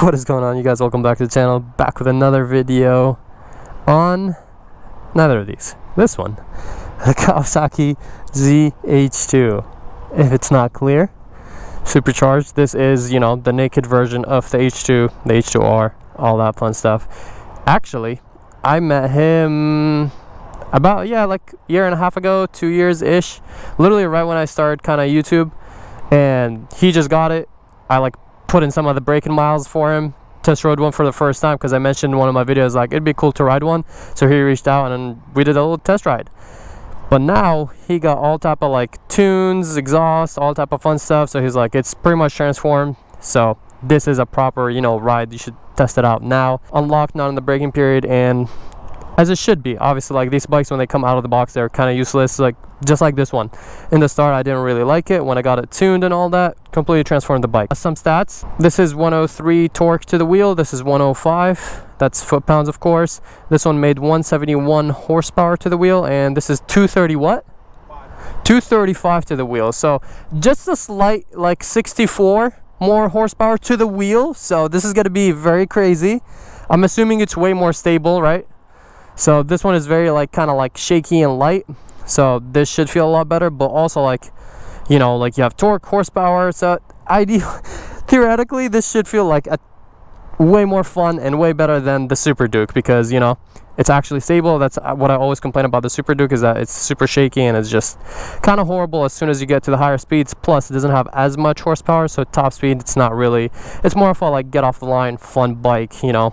What is going on, you guys? Welcome back to the channel. Back with another video on neither of these. This one, the Kawasaki ZH2. If it's not clear, supercharged. This is, you know, the naked version of the H2, the H2R, all that fun stuff. Actually, I met him about, like a year and a half ago, 2 years ish, literally right when I started kind of YouTube, and he just got it. I like put in some of the braking miles for him, test rode one for the first time because I mentioned in one of my videos like it'd be cool to ride one, so he reached out and we did a little test ride. But now he got all type of like tunes, exhaust, all type of fun stuff, so he's like, it's pretty much transformed, so this is a proper, you know, ride. You should test it out now. Unlocked, not in the braking period, and as it should be. Obviously, like these bikes when they come out of the box, they're kind of useless, like just like this one. In the start I didn't really like it. When I got it tuned and all that, completely transformed the bike. Some stats: this is 103 torque to the wheel, this is 105, that's foot-pounds of course. This one made 171 horsepower to the wheel, and this is 230 what? 235 to the wheel, so just a slight like 64 more horsepower to the wheel. So this is going to be very crazy. I'm assuming it's way more stable, right? So this one is very like kind of like shaky and light, so this should feel a lot better. But also, like, you know, like you have torque, horsepower, so theoretically this should feel like a way more fun and way better than the Super Duke, because, you know, it's actually stable. That's what I always complain about the Super Duke, is that it's super shaky and it's just kind of horrible as soon as you get to the higher speeds. Plus it doesn't have as much horsepower, so top speed it's not really, it's more of a like get off the line fun bike, you know,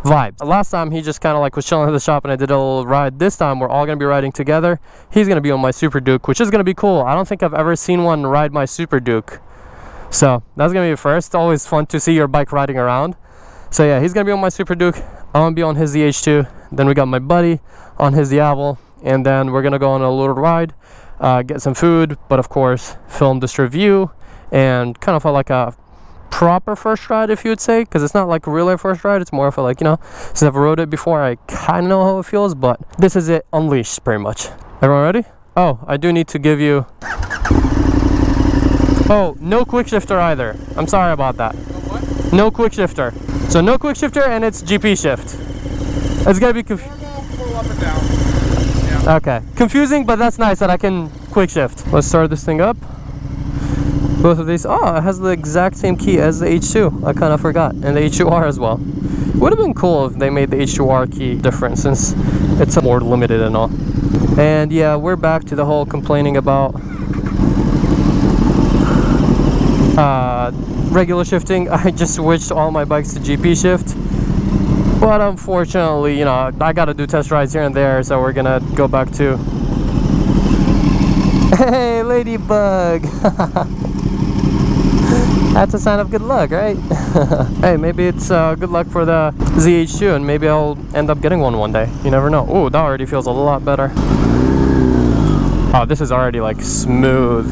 vibe. Last time he just kind of like was chilling at the shop and I did a little ride. This time we're all going to be riding together. He's going to be on my Super Duke, which is going to be cool. I don't think I've ever seen one ride my Super Duke, so that's going to be a first. Always fun to see your bike riding around. So yeah, he's going to be on my Super Duke, I'm going to be on his ZH2, then we got my buddy on his Diablo, and then we're going to go on a little ride, get some food, but of course film this review and kind of like a proper first ride, if you would say, because it's not like a real life first ride. It's more of a like, you know, since I've rode it before, I kind of know how it feels, but this is it unleashed pretty much. Everyone ready? Oh, I do need to give you, oh, no quick shifter either. I'm sorry about that. What? No quick shifter. So no quick shifter, and it's GP shift. It's gonna be pull up and down. Yeah. Okay, confusing, but that's nice that I can quick shift. Let's start this thing up. Both of these, oh, it has the exact same key as the H2. I kind of forgot, and the H2R as well. Would have been cool if they made the H2R key different, since it's more limited and all. And yeah, we're back to the whole complaining about regular shifting. I just switched all my bikes to GP shift, but unfortunately, you know, I gotta do test rides here and there, so we're gonna go back to hey ladybug. That's a sign of good luck, right? Hey, maybe it's good luck for the ZH2, and maybe I'll end up getting one day. You never know. Oh, that already feels a lot better. Oh, this is already like smooth.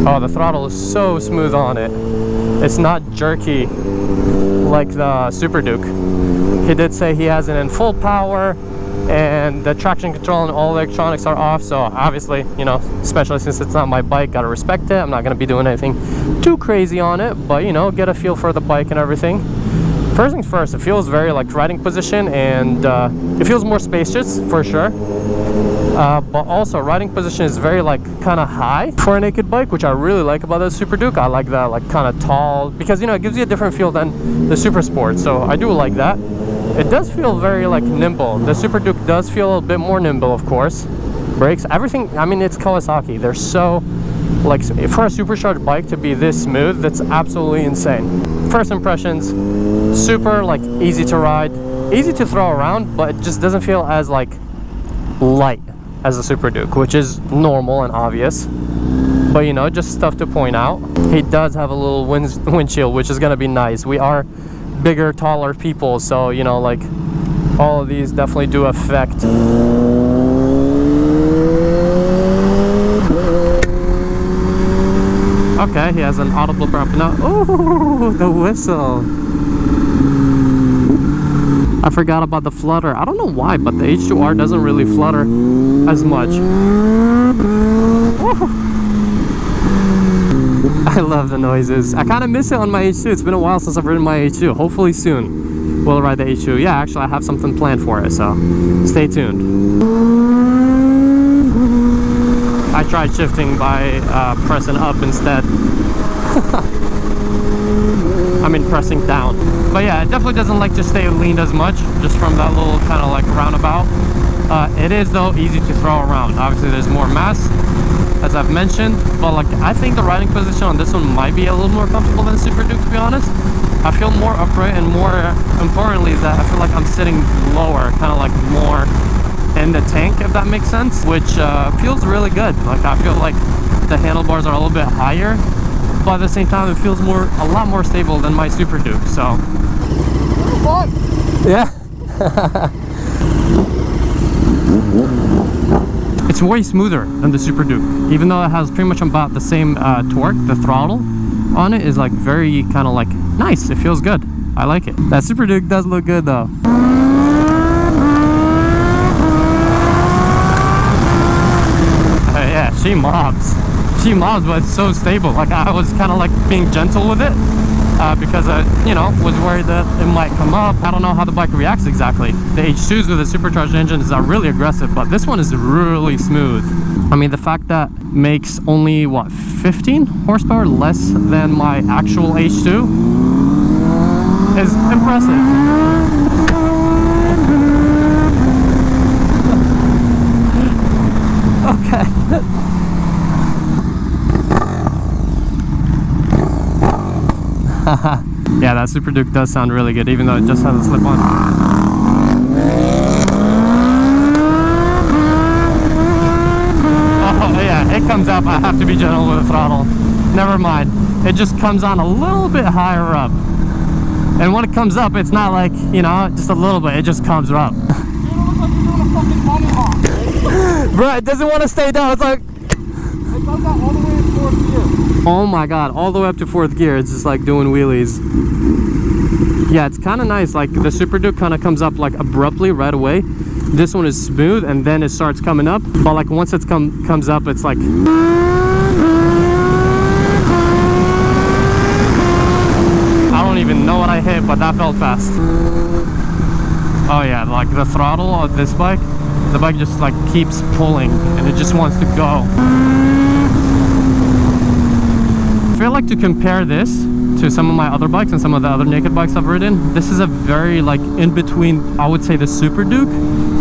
Oh, the throttle is so smooth on it. It's not jerky like the Super Duke. He did say he has it in full power, and the traction control and all the electronics are off, so obviously, you know, especially since it's not my bike, gotta respect it. I'm not gonna be doing anything too crazy on it, but, you know, get a feel for the bike and everything. First things first, it feels very like riding position, and it feels more spacious for sure, but also riding position is very like kind of high for a naked bike, which I really like about the Super Duke. I like that like kind of tall, because, you know, it gives you a different feel than the Super Sport, so I do like that. It does feel very like nimble. The Super Duke does feel a bit more nimble, of course. Brakes, everything, I mean, it's Kawasaki. They're so, like, for a supercharged bike to be this smooth, that's absolutely insane. First impressions, super like easy to ride, easy to throw around, but it just doesn't feel as like light as the Super Duke, which is normal and obvious. But, you know, just stuff to point out. He does have a little windshield, which is gonna be nice. We are bigger, taller people, so, you know, like all of these definitely do affect. Okay, he has an audible prop now. Oh, the whistle. I forgot about the flutter. I don't know why, but the H2R doesn't really flutter as much. I love the noises. I kind of miss it on my H2. It's been a while since I've ridden my H2. Hopefully soon we'll ride the H2. Yeah, actually I have something planned for it, so stay tuned. I tried shifting by pressing up instead. I mean pressing down. But yeah, it definitely doesn't like to stay leaned as much, just from that little kind of like roundabout. It is though easy to throw around. Obviously there's more mass, as I've mentioned, but like I think the riding position on this one might be a little more comfortable than Super Duke, to be honest. I feel more upright, and more importantly is that I feel like I'm sitting lower, kind of like more in the tank, if that makes sense, which feels really good. Like I feel like the handlebars are a little bit higher, but at the same time it feels a lot more stable than my Super Duke. So yeah. It's way smoother than the Super Duke, even though it has pretty much about the same torque. The throttle on it is like very kind of like nice. It feels good. I like it. That Super Duke does look good though. Yeah, she mobs. She mobs, but it's so stable. Like I was kind of like being gentle with it because I, you know, was worried that it might come up. I don't know how the bike reacts exactly. The H2s with the supercharged engines are really aggressive, but this one is really smooth. I mean, the fact that makes only what, 15 horsepower less than my actual H2 is impressive. Okay. Yeah, that Super Duke does sound really good, even though it just has a slip-on. Oh yeah, it comes up. I have to be gentle with the throttle. Never mind. It just comes on a little bit higher up. And when it comes up, it's not like, you know, just a little bit. It just comes up. Bro, it doesn't want to stay down. It's like... It does that all the way in 4th gear. Oh my god, all the way up to 4th gear. It's just like doing wheelies. Yeah, it's kind of nice. Like the Super Duke kind of comes up like abruptly right away. This one is smooth and then it starts coming up. But like once it comes up, it's like... I don't even know what I hit, but that felt fast. Oh yeah, like the throttle of this bike, the bike just like keeps pulling and it just wants to go. I feel like to compare this to some of my other bikes and some of the other naked bikes I've ridden, this is a very like in between, I would say, the Super Duke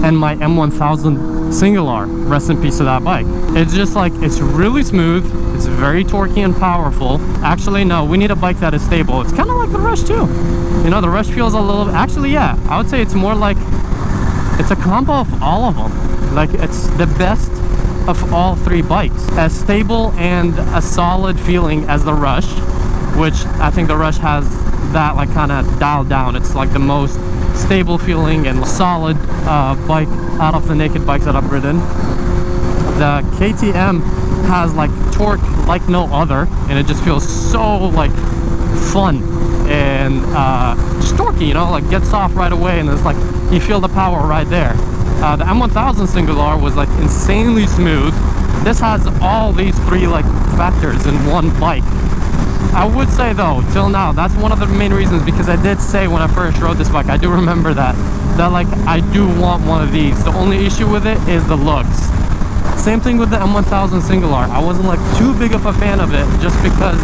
and my M1000 single R. Rest in peace to that bike. It's just like, it's really smooth, it's very torquey and powerful. Actually no, we need a bike that is stable. It's kind of like the Rush too. You know, the Rush feels a little, actually yeah, I would say it's more like, it's a combo of all of them. Like it's the best of all three bikes. As stable and a solid feeling as the Rush, which I think the Rush has that like kind of dialed down. It's like the most stable feeling and solid bike out of the naked bikes that I've ridden. The KTM has like torque like no other, and it just feels so like fun and just torquey, you know, like gets off right away and it's like you feel the power right there. The M1000 single R was like insanely smooth. This has all these three like factors in one bike. I would say though, till now, that's one of the main reasons, because I did say when I first rode this bike, I do remember that like I do want one of these. The only issue with it is the looks. Same thing with the M1000 single R. I wasn't like too big of a fan of it just because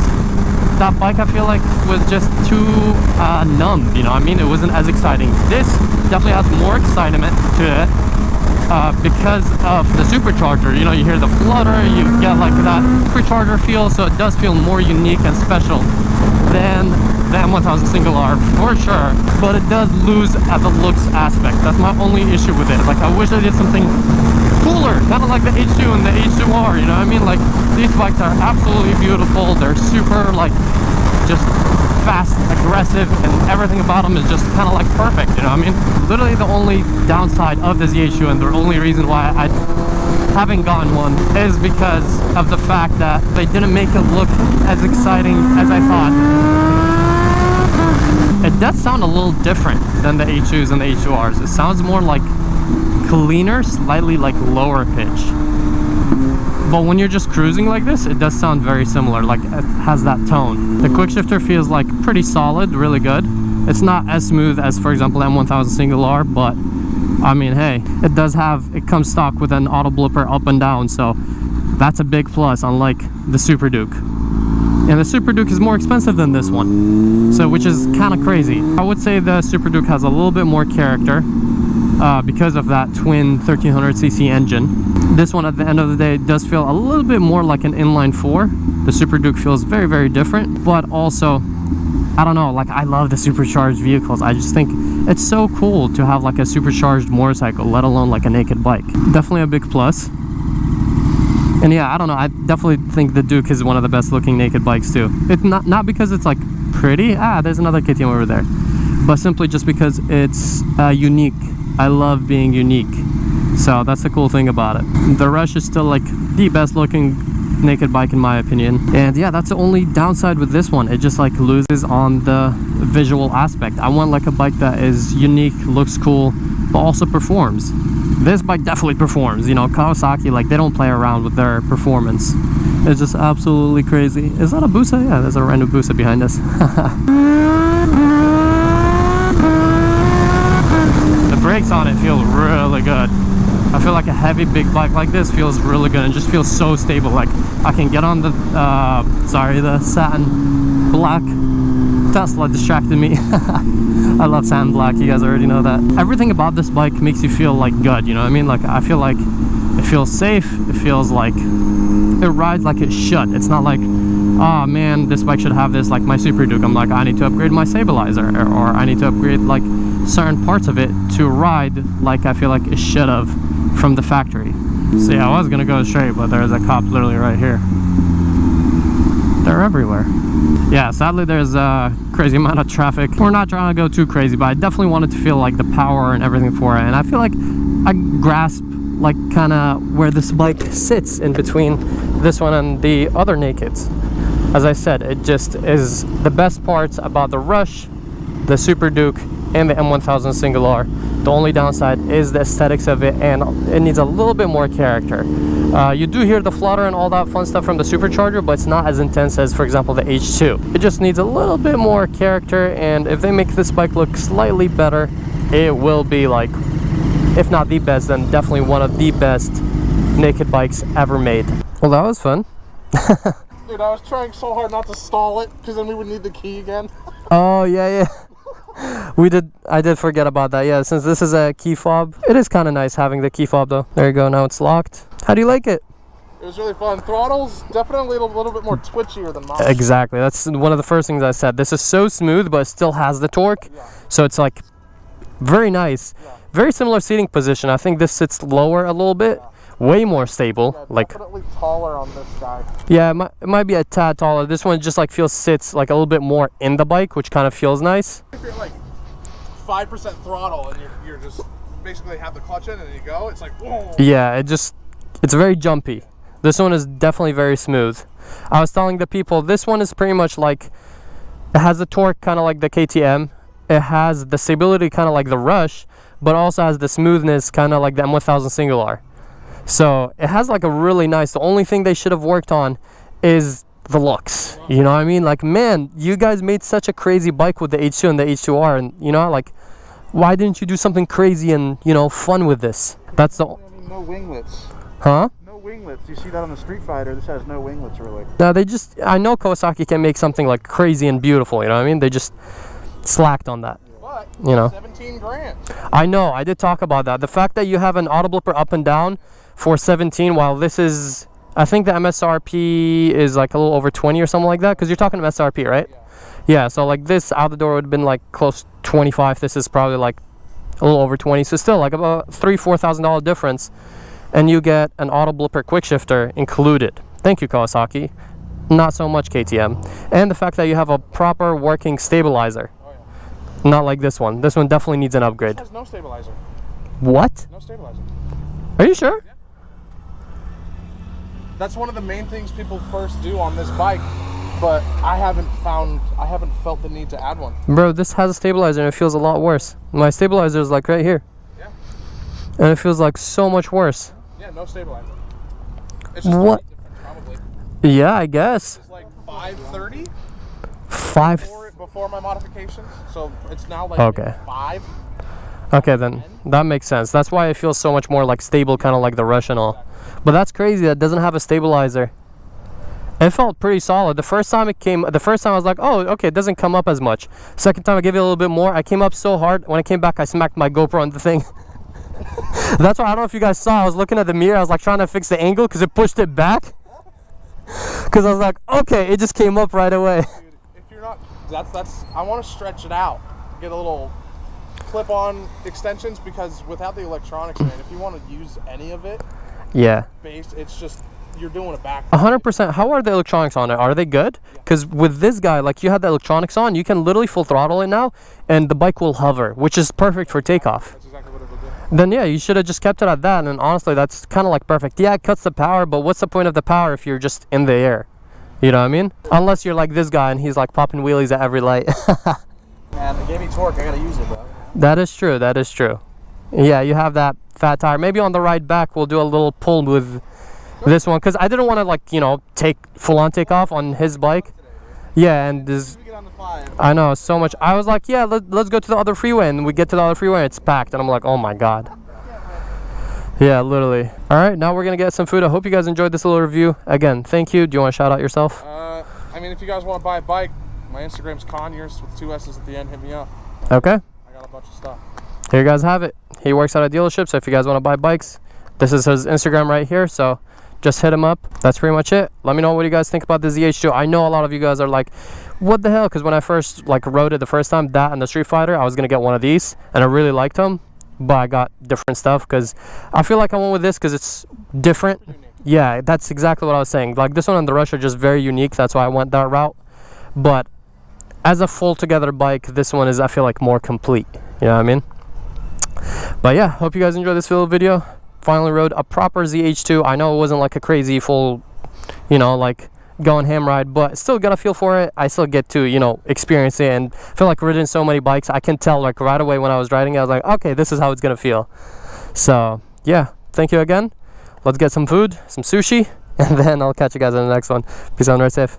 that bike I feel like was just too numb, you know what I mean? It wasn't as exciting. This definitely has more excitement to it because of the Supercharger. You know, you hear the flutter, you get like that Supercharger feel, so it does feel more unique and special than the M1000 single R for sure, but it does lose at the looks aspect. That's my only issue with it. Like I wish I did something cooler, kind of like the H2 and the H2R, you know what I mean? Like these bikes are absolutely beautiful. They're super like just fast, aggressive, and everything about them is just kind of like perfect, you know what I mean? Literally the only downside of the ZH2 and the only reason why I haven't gotten one is because of the fact that they didn't make it look as exciting as I thought. It does sound a little different than the H2s and the H2Rs. It sounds more like cleaner, slightly like lower pitch. but when you're just cruising like this, it does sound very similar. Like it has that tone. The quick shifter feels like pretty solid, really good. It's not as smooth as, for example, M1000 single R, but I mean, hey, it does have, it comes stock with an auto blipper up and down, so that's a big plus, unlike the Super Duke. And the Super Duke is more expensive than this one, so which is kind of crazy. I would say the Super Duke has a little bit more character because of that twin 1300cc engine. This one, at the end of the day, does feel a little bit more like an inline 4. The Super Duke feels very, very different, but also, I don't know, like I love the supercharged vehicles. I just think it's so cool to have like a supercharged motorcycle, let alone like a naked bike. Definitely a big plus. And yeah, I don't know, I definitely think the Duke is one of the best looking naked bikes too. It's not because it's like pretty, there's another KTM over there, but simply just because it's unique. I love being unique, so that's the cool thing about it. The Rush is still like the best looking naked bike in my opinion, and yeah, that's the only downside with this one. It just like loses on the visual aspect. I want like a bike that is unique, looks cool, but also performs. This bike definitely performs, you know. Kawasaki, like, they don't play around with their performance. It's just absolutely crazy. Is that a Busa? Yeah, there's a random Busa behind us. The brakes on it feel really good. I feel like a heavy big bike like this feels really good and just feels so stable. Like I can get on the the satin black. Tesla distracted me. I love satin black, you guys already know that. Everything about this bike makes you feel like good, you know what I mean? Like I feel like it feels safe, it feels like it rides like it should. It's not like, oh man, this bike should have this like my Super Duke. I'm like, I need to upgrade my stabilizer, or I need to upgrade like certain parts of it to ride like I feel like it should have from the factory. So yeah, I was gonna go straight, but there's a cop literally right here. They're everywhere. Yeah, sadly there's a crazy amount of traffic. We're not trying to go too crazy, but I definitely wanted to feel like the power and everything for it, and I feel like I grasp like kind of where this bike sits in between this one and the other nakeds. As I said, it just is the best parts about the Rush, the Super Duke, and the M1000 single R. The only downside is the aesthetics of it, and it needs a little bit more character. You do hear the flutter and all that fun stuff from the Supercharger, but it's not as intense as, for example, the H2. It just needs a little bit more character, and if they make this bike look slightly better, it will be like, if not the best, then definitely one of the best naked bikes ever made. Well, that was fun. Dude, I was trying so hard not to stall it, because then we would need the key again. Oh, yeah. I did forget about that. Yeah, since this is a key fob, it is kind of nice having the key fob though. There you go, now it's locked. How do you like it? It was really fun. Throttle's definitely a little bit more twitchier than mine. Exactly, that's one of the first things I said. This is so smooth, but it still has the torque. Yeah. So it's like very nice. Yeah. Very similar seating position. I think this sits lower a little bit. Yeah. Way more stable. Yeah, like definitely taller on this guy. Yeah, it might be a tad taller. This one just like sits like a little bit more in the bike, which kind of feels nice. If you're like 5% throttle and you're just basically have the clutch in and you go, it's like whoa. Yeah, it's very jumpy. This one is definitely very smooth. I was telling the people, this one is pretty much like, it has the torque kind of like the KTM. It has the stability kind of like the Rush, but also has the smoothness kind of like the M1000 single R. So it has like a really nice, the only thing they should have worked on is the looks, you know what I mean? Like, man, you guys made such a crazy bike with the H2 and the H2R, and you know, like, why didn't you do something crazy and, you know, fun with this? That's the... I mean, no winglets. Huh? No winglets. You see that on the Street Fighter. This has no winglets, really. No, they just... I know Kawasaki can make something, like, crazy and beautiful, you know what I mean? They just slacked on that. But, you know? 17 grand. I know, I did talk about that. The fact that you have an auto blipper up and down for 17, while this is... I think the MSRP is like a little over 20 or something like that, because you're talking MSRP, right? Yeah, so like this out the door would have been like close to 25. This is probably like a little over 20, so still like about $3,000–4,000 difference, and you get an auto blipper quick shifter included. Thank you, Kawasaki. Not so much KTM. And the fact that you have a proper working stabilizer. Not like this one. This one definitely needs an upgrade. This has no stabilizer. What? No stabilizer. Are you sure? Yeah. That's one of the main things people first do on this bike, but I haven't felt the need to add one. Bro, this has a stabilizer and it feels a lot worse. My stabilizer is like right here. Yeah. And it feels like so much worse. Yeah, no stabilizer. It's just what? Probably. Yeah, I guess. It's like 530. 5. Before my modifications, so it's now like Okay. 5. Okay, then that makes sense. That's why it feels so much more like stable, kind of like the Russian all. But that's crazy. That doesn't have a stabilizer. It felt pretty solid. The first time I was like, oh, okay, it doesn't come up as much. Second time I gave it a little bit more. I came up so hard. When I came back, I smacked my GoPro on the thing. That's why I don't know if you guys saw. I was looking at the mirror. I was like trying to fix the angle because it pushed it back. Because I was like, okay, it just came up right away. Dude, if you're not, that's. I want to stretch it out. Get a little clip-on extensions, because without the electronics, man, if you want to use any of it, Yeah. it's just, you're doing a back. 100%. How are the electronics on it? Are they good? Because with this guy, like, you have the electronics on, you can literally full throttle it now, and the bike will hover, which is perfect for takeoff. That's exactly what it will do. Then yeah, you should have just kept it at that, and honestly, that's kind of like perfect. Yeah, it cuts the power, but what's the point of the power if you're just in the air? You know what I mean? Unless you're like this guy and he's like popping wheelies at every light. And it gave me torque. I gotta use it, bro. That is true. That is true. Yeah, you have that fat tire. Maybe on the ride back, we'll do a little pull with this one, because I didn't want to, like, you know, full-on take off on his bike. Yeah, and this, I know, so much. I was like, yeah, let's go to the other freeway, and we get to the other freeway and it's packed, and I'm like, oh my god. Yeah, literally. All right, now we're gonna get some food. I hope you guys enjoyed this little review. Again, thank you. Do you want to shout out yourself? I mean, if you guys want to buy a bike, my Instagram's Conyers with 2 S's at the end. Hit me up. Okay. I got a bunch of stuff. Here you guys have it. He works at a dealership, so if you guys want to buy bikes, this is his Instagram right here, so just hit him up. That's pretty much it. Let me know what you guys think about the ZH2. I know a lot of you guys are like, what the hell? Because when I first like rode it the first time, that and the Street Fighter, I was gonna get one of these, and I really liked them, but I got different stuff because I feel like I went with this because it's different. Yeah, that's exactly what I was saying. Like, this one and the Rush are just very unique. That's why I went that route. But as a full together bike, this one is, I feel like, more complete. You know what I mean? But yeah, hope you guys enjoyed this little video. Finally rode a proper ZH2. I know it wasn't like a crazy full, you know, like going ham ride, but still got a feel for it. I still get to, you know, experience it, and feel like ridden so many bikes, I can tell like right away when I was riding it, I was like, okay, this is how it's gonna feel. So yeah, thank you again. Let's get some food, some sushi, and then I'll catch you guys in the next one. Peace out and ride safe.